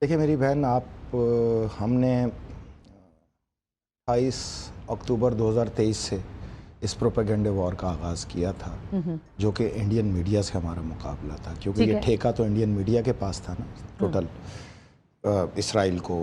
دیکھیں میری بہن، آپ ہم نے 28 اکتوبر 2023 سے اس پروپیگنڈے وار کا آغاز کیا تھا، جو کہ انڈین میڈیا سے ہمارا مقابلہ تھا، کیونکہ یہ ٹھیکہ تو انڈین میڈیا کے پاس تھا نا ٹوٹل۔ اسرائیل کو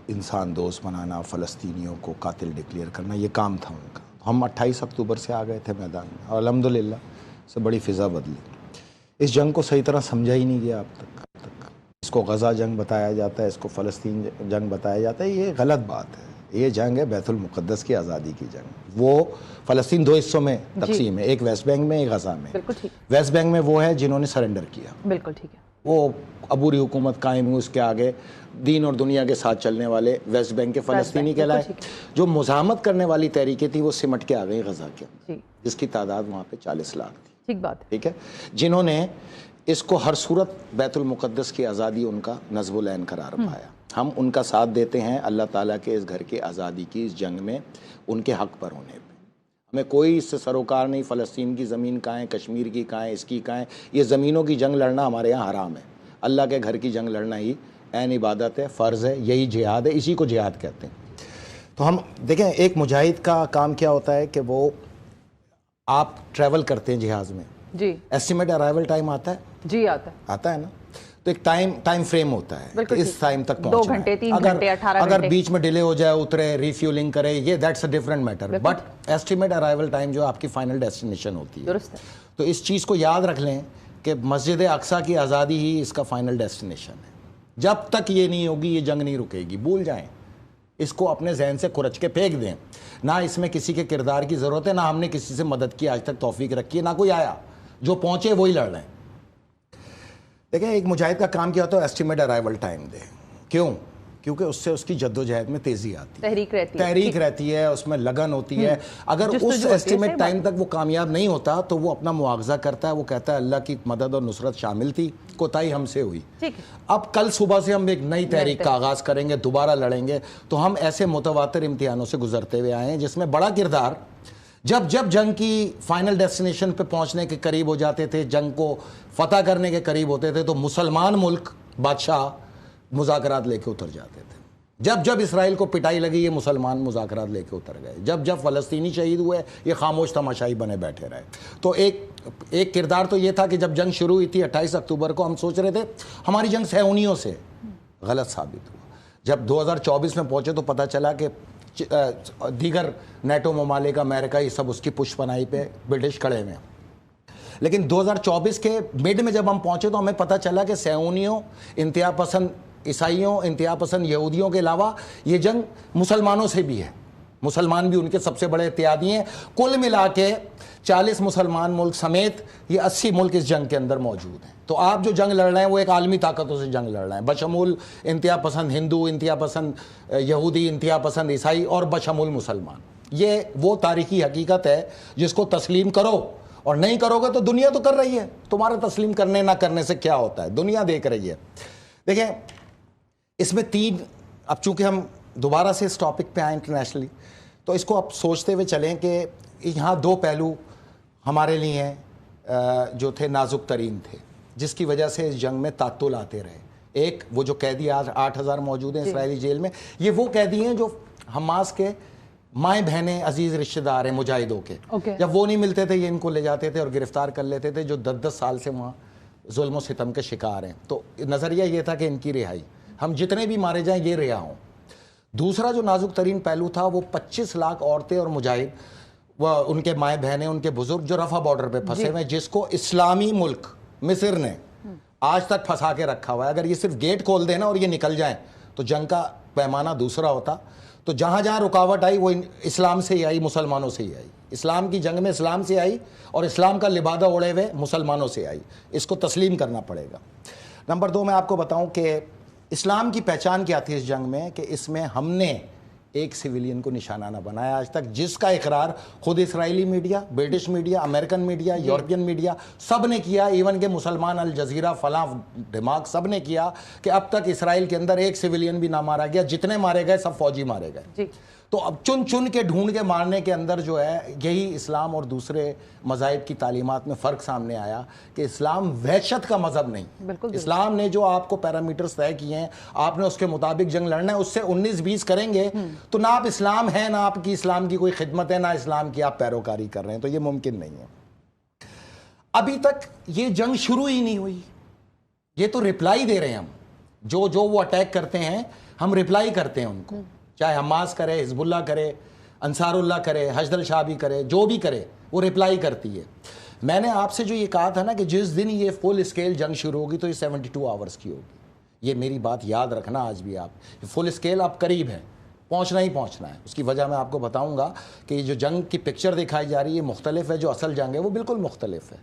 انسان دوست بنانا، فلسطینیوں کو قاتل ڈکلیئر کرنا، یہ کام تھا ان کا۔ ہم 28 اکتوبر سے آ گئے تھے میدان میں، اور الحمدللہ سے بڑی فضا بدلی۔ اس جنگ کو صحیح طرح سمجھا ہی نہیں گیا اب تک۔ اس کو غزہ جنگ بتایا جاتا ہے، اس کو فلسطین جنگ بتایا جاتا ہے، یہ غلط بات ہے۔ یہ جنگ ہے بیت المقدس کی آزادی کی جنگ۔ وہ فلسطین دو حصوں میں تقسیم ہے، ایک ویسٹ بینک میں، ایک غزہ میں۔ ویسٹ بینک میں وہ ہے جنہوں نے سرنڈر کیا، بالکل ٹھیک ہے، وہ عبوری حکومت قائم ہوئی، اس کے آگے دین اور دنیا کے ساتھ چلنے والے ویسٹ بینک کے فلسطینی کہلائے۔ جو مزاحمت کرنے والی تحریکیں تھیں وہ سمٹ کے آ گئی غزہ کے اندر، جس کی تعداد وہاں پہ 40 لاکھ تھی۔ ٹھیک بات، ٹھیک ہے، جنہوں نے اس کو ہر صورت بیت المقدس کی آزادی ان کا نصب العین قرار پایا۔ ہم ان کا ساتھ دیتے ہیں اللہ تعالیٰ کے اس گھر کی آزادی کی اس جنگ میں، ان کے حق پر ہونے پہ۔ ہمیں کوئی اس سے سروکار نہیں، فلسطین کی زمین کہاں ہے، کشمیر کی کہاں ہے، اس کی کہاں ہے۔ یہ زمینوں کی جنگ لڑنا ہمارے یہاں حرام ہے۔ اللہ کے گھر کی جنگ لڑنا ہی عین عبادت ہے، فرض ہے، یہی جہاد ہے، اسی کو جہاد کہتے ہیں۔ تو ہم دیکھیں، ایک مجاہد کا کام کیا ہوتا ہے کہ وہ آپ ٹریول کرتے ہیں جہاز میں، جی ایسٹیمیٹ ارائیول ٹائم آتا ہے؟ جی آتا ہے نا۔ تو ایک ٹائم فریم ہوتا ہے کہ اس ٹائم تک پہنچنا 2 گھنٹے 3 گھنٹے 18 گھنٹے، اگر بیچ میں ڈیلے ہو جائے، اترے، ریفیولنگ کرے، یہ that's a different matter, but estimate arrival time جو آپ کی فائنل ڈیسٹینیشن ہوتی ہے۔ درست ہے۔ تو اس چیز کو یاد رکھ لیں کہ مسجد اقصیٰ کی آزادی ہی اس کا فائنل ڈیسٹینیشن ہے۔ جب تک یہ نہیں ہوگی یہ جنگ نہیں رکے گی، بھول جائیں اس کو، اپنے ذہن سے کھرچ کے پھینک دیں۔ نہ اس میں کسی کے کردار کی ضرورت ہے، نہ ہم نے کسی سے مدد کی آج تک توفیق رکھی ہے، نہ کوئی آیا۔ جو پہنچے وہی لڑ رہے ہیں۔ دیکھیں، ایک مجاہد کا کام کیا ہوتا ہے؟ ایسٹیمیٹ ارائیول ٹائم دے۔ کیوں؟ کیونکہ اس سے اس کی جد و جہد میں تیزی آتی ہے، تحریک رہتی ہے، اس میں لگن ہوتی ہے۔ اگر اس ایسٹیمیٹ ٹائم تک وہ کامیاب نہیں ہوتا تو وہ اپنا مواخذہ کرتا ہے، وہ کہتا ہے اللہ کی مدد اور نصرت شامل تھی، کوتاہی ہم سے ہوئی۔ اب کل صبح سے ہم ایک نئی تحریک کا آغاز کریں گے، دوبارہ لڑیں گے۔ تو ہم ایسے متواتر امتحانوں سے گزرتے ہوئے آئے ہیں جس میں بڑا کردار جب جنگ کی فائنل ڈیسٹینیشن پہ پہنچنے کے قریب ہو جاتے تھے، جنگ کو فتح کرنے کے قریب ہوتے تھے، تو مسلمان ملک بادشاہ مذاکرات لے کے اتر جاتے تھے۔ جب اسرائیل کو پٹائی لگی، یہ مسلمان مذاکرات لے کے اتر گئے۔ جب فلسطینی شہید ہوئے، یہ خاموش تماشائی بنے بیٹھے رہے۔ تو ایک کردار تو یہ تھا کہ جب جنگ شروع ہوئی تھی 28 اکتوبر کو، ہم سوچ رہے تھے ہماری جنگ صہیونیوں سے، غلط ثابت ہوا۔ جب 2024 میں پہنچے تو پتہ چلا کہ دیگر نیٹو ممالک، امریکہ، یہ سب اس کی پش پناہی پہ برٹش کھڑے ہوئے ہیں۔ لیکن 2024 کے مڈ میں جب ہم پہنچے تو ہمیں پتہ چلا کہ صہیونیوں، انتہا پسند عیسائیوں، انتہا پسند یہودیوں کے علاوہ یہ جنگ مسلمانوں سے بھی ہے۔ مسلمان بھی ان کے سب سے بڑے اتحادی ہیں۔ کل ملا کے 40 مسلمان ملک سمیت یہ 80 ملک اس جنگ کے اندر موجود ہیں۔ تو آپ جو جنگ لڑ رہے ہیں وہ ایک عالمی طاقتوں سے جنگ لڑ رہے ہیں، بشمول انتہا پسند ہندو، انتہا پسند یہودی، انتہا پسند عیسائی اور بشمول مسلمان۔ یہ وہ تاریخی حقیقت ہے جس کو تسلیم کرو، اور نہیں کرو گے تو دنیا تو کر رہی ہے۔ تمہارا تسلیم کرنے نہ کرنے سے کیا ہوتا ہے، دنیا دیکھ رہی ہے۔ دیکھیں، اس میں اب چونکہ ہم دوبارہ سے اس ٹاپک پہ آئیں انٹرنیشنلی، تو اس کو اب سوچتے ہوئے چلیں کہ یہاں 2 پہلو ہمارے لیے ہیں جو تھے نازک ترین تھے، جس کی وجہ سے اس جنگ میں تعطل آتے رہے۔ ایک وہ جو قیدی آج 8000 موجود ہیں اسرائیلی جیل میں، یہ وہ قیدی ہیں جو حماس کے مائیں بہنیں، عزیز رشتہ دار ہیں مجاہدوں کے۔ جب وہ نہیں ملتے تھے، یہ ان کو لے جاتے تھے اور گرفتار کر لیتے تھے، جو 10 سال سے وہاں ظلم و ستم کے شکار ہیں۔ تو نظریہ یہ تھا کہ ان کی رہائی، ہم جتنے بھی مارے جائیں یہ رہا ہوں۔ دوسرا جو نازک ترین پہلو تھا وہ 25 لاکھ عورتیں اور مجاہد، وہ ان کے مائیں بہنیں، ان کے بزرگ جو رفح بارڈر پہ پھنسے ہوئے ہیں، جس کو اسلامی ملک مصر نے آج تک پھنسا کے رکھا ہوا ہے۔ اگر یہ صرف گیٹ کھول دینا اور یہ نکل جائیں تو جنگ کا پیمانہ دوسرا ہوتا۔ تو جہاں جہاں رکاوٹ آئی وہ اسلام سے ہی آئی، مسلمانوں سے ہی آئی۔ اسلام کی جنگ میں اسلام سے آئی اور اسلام کا لبادہ اوڑے ہوئے مسلمانوں سے آئی۔ اس کو تسلیم کرنا پڑے گا۔ نمبر 2 میں آپ کو بتاؤں کہ اسلام کی پہچان کیا تھی اس جنگ میں، کہ اس میں ہم نے ایک سویلین کو نشانہ نہ بنایا آج تک، جس کا اقرار خود اسرائیلی media, British media, American media, European media سب نے کیا، ایون کہ مسلمان الجزیرہ فلاں دماغ سب نے کیا کہ اب تک اسرائیل کے اندر ایک سویلین بھی نہ مارا گیا، جتنے مارے گئے سب فوجی مارے گئے۔ تو اب چن چن کے ڈھونڈ کے مارنے کے اندر جو ہے یہی اسلام اور دوسرے مذاہب کی تعلیمات میں فرق سامنے آیا کہ اسلام وحشت کا مذہب نہیں. اسلام نے جو آپ کو پیرامیٹرز طے کیے ہیں, آپ نے اس کے مطابق جنگ لڑنا ہے. اس سے 19-20 کریں گے تو نہ آپ اسلام ہے, نہ آپ کی اسلام کی کوئی خدمت ہے, نہ اسلام کی آپ پیروکاری کر رہے ہیں. تو یہ ممکن نہیں ہے. ابھی تک یہ جنگ شروع ہی نہیں ہوئی. یہ تو رپلائی دے رہے ہیں ہم, جو وہ اٹیک کرتے ہیں ہم رپلائی کرتے ہیں ان کو, چاہے حماس کرے, حزب اللہ کرے, انصار اللہ کرے, حشد الشعبی کرے, جو بھی کرے وہ رپلائی کرتی ہے. میں نے آپ سے جو یہ کہا تھا نا کہ جس دن یہ فل اسکیل جنگ شروع ہوگی تو یہ 72 آورز کی ہوگی. یہ میری بات یاد رکھنا آج بھی آپ. فل اسکیل اب قریب ہے, پہنچنا ہی پہنچنا ہے. اس کی وجہ میں آپ کو بتاؤں گا کہ یہ جو جنگ کی پکچر دکھائی جا رہی ہے مختلف ہے, جو اصل جنگ ہے وہ بالکل مختلف ہے.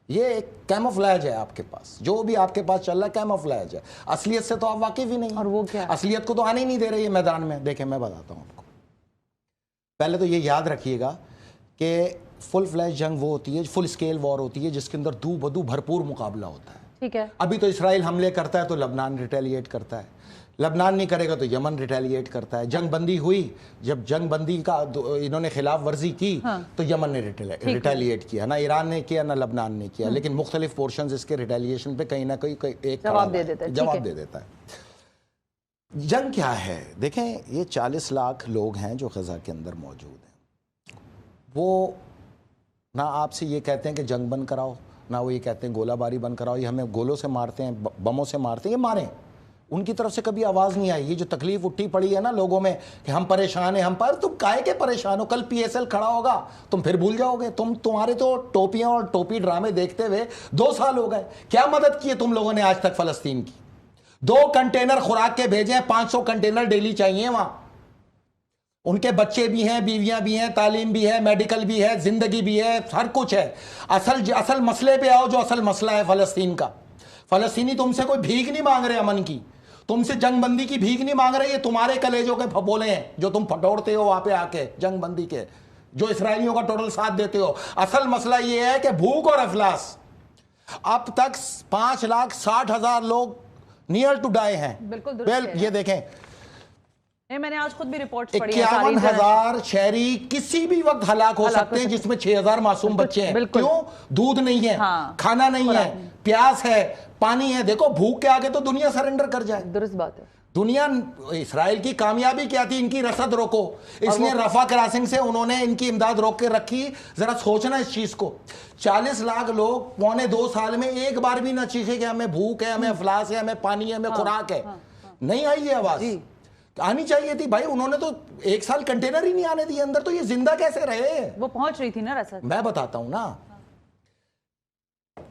یہ ایک کیموفلیج ہے آپ کے پاس, جو بھی آپ کے پاس چل رہا ہے کیموفلیج ہے. اصلیت سے تو آپ واقف ہی نہیں. اور وہ کیا ہے؟ اصلیت کو تو آنے ہی نہیں دے رہے یہ میدان میں. دیکھیں میں بتاتا ہوں آپ کو. پہلے تو یہ یاد رکھیے گا کہ فل فلیج جنگ وہ ہوتی ہے, فل اسکیل وار ہوتی ہے جس کے اندر دو بدو بھرپور مقابلہ ہوتا ہے. ٹھیک ہے. ابھی تو اسرائیل حملے کرتا ہے تو لبنان ریٹیلیٹ کرتا ہے, لبنان نہیں کرے گا تو یمن ریٹیلیٹ کرتا ہے. جنگ بندی ہوئی, جب جنگ بندی کا انہوں نے خلاف ورزی کی تو یمن نے ریٹیلیٹ کیا. نہ ایران نے کیا, نہ لبنان نے کیا, لیکن مختلف پورشنز اس کے ریٹیلیشن پہ کہیں نہ کہیں ایک جواب دے دیتا ہے. جنگ کیا ہے؟ دیکھیں یہ 40 لاکھ لوگ ہیں جو غزہ کے اندر موجود ہیں. وہ نہ آپ سے یہ کہتے ہیں کہ جنگ بند کراؤ, نہ وہ یہ کہتے ہیں گولہ باری بند کراؤ. یہ ہمیں گولوں سے مارتے ہیں, بموں سے مارتے ہیں, یہ ماریں. ان کی طرف سے کبھی آواز نہیں آئی. یہ جو تکلیف اٹھی پڑی ہے نا لوگوں میں کہ ہم پریشان ہیں, ہم پر, تم کائے کے پریشان ہو؟ کل پی ایس ایل کھڑا ہوگا تم پھر بھول جاؤ گے. تمہارے تو ٹوپیاں اور ٹوپی ڈرامے دیکھتے ہوئے 2 سال ہو گئے. کیا مدد کی ہے تم لوگوں نے آج تک فلسطین کی؟ 2 کنٹینر خوراک کے بھیجے ہیں, 500 کنٹینر ڈیلی چاہیے وہاں. ان کے بچے بھی ہیں, بیویاں بھی ہیں, تعلیم بھی ہے, میڈیکل بھی ہے, زندگی بھی ہے, ہر کچھ ہے. اصل مسئلے پہ آؤ جو اصل مسئلہ ہے فلسطین کا. فلسطینی تم سے کوئی بھیک نہیں مانگ رہے امن کی, تم سے جنگ بندی کی بھیک نہیں مانگ رہے. یہ تمہارے کلیجوں کے پھپولے ہیں جو تم پھٹوڑتے ہو وہاں پہ آ کے جنگ بندی کے, جو اسرائیلیوں کا ٹوٹل ساتھ دیتے ہو. اصل مسئلہ یہ ہے کہ بھوک اور افلاس. اب تک 5,60,000 لوگ نیئر ٹو ڈائی ہیں. بالکل یہ دیکھیں میں نے آج خود بھی رپورٹس پڑھی ہیں. 51,000 شہری کسی بھی وقت ہلاک ہو سکتے ہیں, جس میں 6,000 معصوم بچے ہیں. کیوں؟ دودھ نہیں ہے, کھانا نہیں ہے, پیاس ہے, پانی ہے. دیکھو بھوک کے آگے تو دنیا سرنڈر کر جائے. درست بات ہے. دنیا, اسرائیل کی کامیابی کیا تھی؟ ان کی رسد روکو. اس لیے رفح کراسنگ سے انہوں نے ان کی امداد روک کے رکھی. ذرا سوچنا اس چیز کو. 40 لاکھ لوگ 1.25 سال میں ایک بار بھی نہ چیخے کہ ہمیں بھوک ہے, ہمیں افلاس ہے, ہمیں پانی ہے, ہمیں خوراک ہے. نہیں آئی یہ آواز, آنی چاہیے تھی بھائی. انہوں نے تو 1 سال کنٹینر ہی نہیں آنے دیے اندر, تو یہ زندہ کیسے رہے؟ وہ پہنچ رہی تھی نا رسد. میں بتاتا ہوں نا,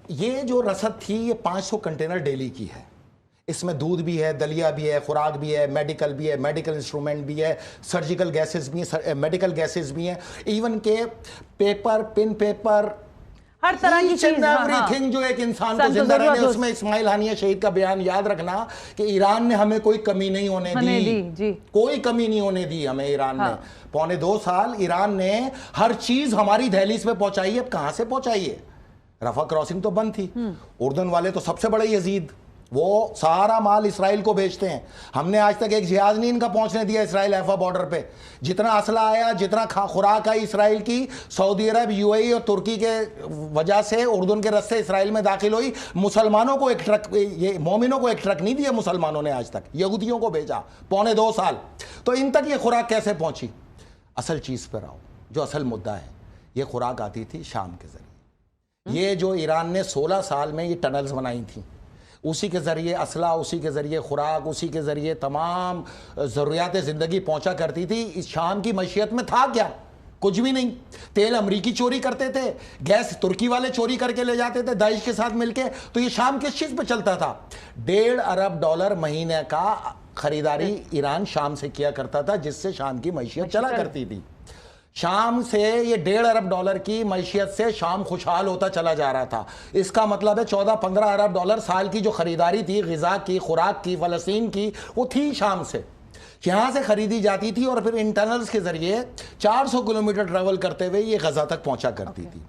یہ جو رسد تھی یہ 500 کنٹینر ڈیلی کی ہے. اس میں دودھ بھی ہے, دلیا بھی ہے, خوراک بھی ہے, میڈیکل بھی ہے, میڈیکل انسٹرومنٹ بھی ہے, سرجیکل گیسز بھی ہیں, میڈیکل گیسز بھی ہیں, ایون کہ پیپر, پن پیپر, ہر طرح کی چیز, ایوریتھنگ جو ایک انسان کو زندہ رہنے. اس میں اسماعیل ہانیہ شہید کا بیان یاد رکھنا کہ ایران نے ہمیں کوئی کمی نہیں ہونے دی, کوئی کمی نہیں ہونے دی ہمیں ایران نے. 1.25 سال ایران نے ہر چیز ہماری دہلیز پہ پہنچائی ہے. اب کہاں سے پہنچائی ہے؟ رفح کراسنگ تو بند تھی. اردن والے تو سب سے بڑے یزید, وہ سارا مال اسرائیل کو بیچتے ہیں. ہم نے آج تک ایک جہاز نہیں ان کا پہنچنے دیا اسرائیل حیفا بارڈر پہ. جتنا اسلحہ آیا, جتنا خوراک آئی اسرائیل کی, سعودی عرب, یو اے ای اور ترکی کے وجہ سے اردن کے رستے اسرائیل میں داخل ہوئی. مسلمانوں کو ایک ٹرک, یہ مومنوں کو ایک ٹرک نہیں دیا مسلمانوں نے آج تک, یہودیوں کو بھیجا 1.25 سال. تو ان تک یہ خوراک کیسے پہنچی؟ اصل چیز پر آؤ, جو اصل مدعا ہے. یہ خوراک آتی تھی شام کے ذریعے. یہ جو ایران نے 16 سال میں یہ ٹنلز بنائی تھیں, اسی کے ذریعے اسلحہ, اسی کے ذریعے خوراک, اسی کے ذریعے تمام ضروریات زندگی پہنچا کرتی تھی. اس شام کی معیشت میں تھا کیا؟ کچھ بھی نہیں. تیل امریکی چوری کرتے تھے, گیس ترکی والے چوری کر کے لے جاتے تھے داعش کے ساتھ مل کے. تو یہ شام کس چیز پہ چلتا تھا؟ $1.5 ارب مہینے کا خریداری ایران شام سے کیا کرتا تھا, جس سے شام کی معیشت چلا کرتی تھی. شام سے یہ $1.5 ارب کی معیشت سے شام خوشحال ہوتا چلا جا رہا تھا. اس کا مطلب ہے 14-15 ارب سال کی جو خریداری تھی غذا کی, خوراک کی, فلسطین کی, وہ تھی شام سے. یہاں سے خریدی جاتی تھی اور پھر انٹرنلز کے ذریعے 400 کلومیٹر ٹریول کرتے ہوئے یہ غزہ تک پہنچا کرتی تھی.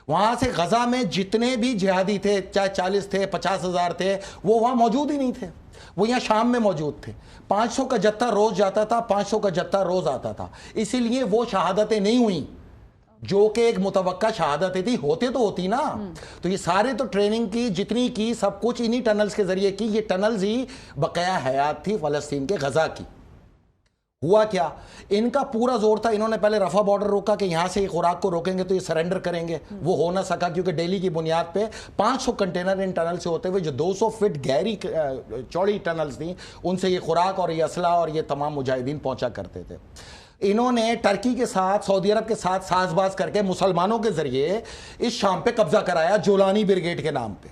وہاں سے غزہ میں جتنے بھی جہادی تھے، چاہے 40 تھے 50,000 تھے، وہ وہاں موجود ہی نہیں تھے، وہ یہاں شام میں موجود تھے۔ 500 کا جتھا روز جاتا تھا، 500 کا جتھا روز آتا تھا، اسی لیے وہ شہادتیں نہیں ہوئیں جو کہ ایک متوقع شہادتیں تھی، ہوتے تو ہوتی نا۔ تو یہ سارے تو ٹریننگ کی جتنی کی سب کچھ انہی ٹنلز کے ذریعے کی۔ یہ ٹنلز ہی بقیہ حیات تھی فلسطین کے غزہ کی۔ ہوا کیا، ان کا پورا زور تھا، انہوں نے پہلے رفح بارڈر روکا کہ یہاں سے یہ خوراک کو روکیں گے تو یہ سرنڈر کریں گے، وہ ہو نہ سکا کیونکہ ڈیلی کی بنیاد پہ 500 کنٹینر ان ٹنل سے ہوتے ہوئے جو 200 فٹ گہری چوڑی ٹنلز تھیں، ان سے یہ خوراک اور یہ اسلحہ اور یہ تمام مجاہدین پہنچا کرتے تھے۔ انہوں نے ٹرکی کے ساتھ، سعودی عرب کے ساتھ ساز باز کر کے مسلمانوں کے ذریعے اس شام پہ قبضہ کرایا، جولانی بریگیڈ کے نام پہ۔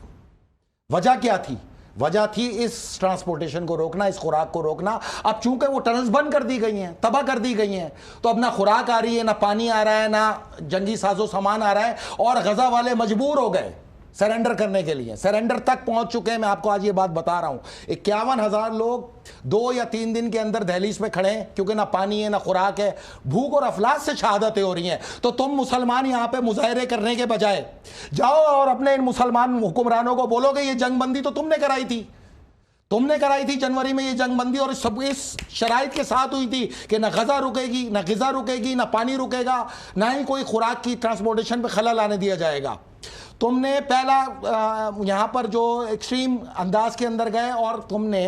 وجہ کیا تھی؟ وجہ تھی اس ٹرانسپورٹیشن کو روکنا، اس خوراک کو روکنا۔ اب چونکہ وہ ٹنلز بند کر دی گئی ہیں، تباہ کر دی گئی ہیں، تو اب نہ خوراک آ رہی ہے، نہ پانی آ رہا ہے، نہ جنگی ساز و سامان آ رہا ہے، اور غزہ والے مجبور ہو گئے سرنڈر کرنے کے لیے۔ سرنڈر تک پہنچ چکے ہیں، میں آپ کو آج یہ بات بتا رہا ہوں۔ 51,000 لوگ 2 یا 3 دن کے اندر دہلیز پہ کھڑے ہیں، کیونکہ نہ پانی ہے نہ خوراک ہے، بھوک اور افلاس سے شہادتیں ہو رہی ہیں۔ تو تم مسلمان یہاں پہ مظاہرے کرنے کے بجائے جاؤ اور اپنے ان مسلمان حکمرانوں کو بولو کہ یہ جنگ بندی تو تم نے کرائی تھی، تم نے کرائی تھی جنوری میں یہ جنگ بندی، اور سب اس شرائط کے ساتھ ہوئی تھی کہ نہ غزہ رکے گی، نہ غذا رکے گی، نہ پانی رکے گا، نہ ہی کوئی خوراک کی ٹرانسپورٹیشن پہ خلل آنے دیا جائے گا۔ تم نے پہلا یہاں پر جو ایکسٹریم انداز کے اندر گئے، اور تم نے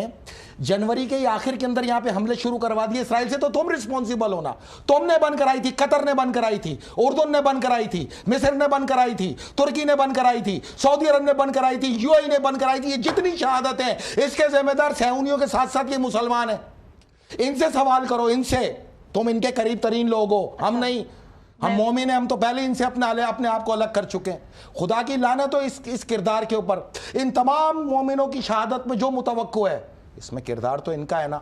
جنوری کے آخر کے اندر یہاں پہ حملے شروع کروا دیے اسرائیل سے، تو تم رسپانسیبل ہونا۔ تم نے بند کرائی تھی، قطر نے بند کرائی تھی، اردن نے بند کرائی تھی، مصر نے بند کرائی تھی، ترکی نے بند کرائی تھی، سعودی عرب نے بند کرائی تھی، UAE نے بند کرائی تھی۔ یہ جتنی شہادتیں ہیں اس کے ذمہ دار صہیونیوں کے ساتھ ساتھ یہ مسلمان ہیں۔ ان سے سوال کرو، ان سے، تم ان کے قریب ترین لوگ ہو، ہم نہیں، ہم مومن ہیں، ہم تو پہلے ان سے اپنے آپ کو الگ کر چکے ہیں۔ خدا کی لعنت ہو اس کردار کے اوپر۔ ان تمام مومنوں کی شہادت میں جو متوقع ہے، اس میں کردار تو ان کا ہے نا۔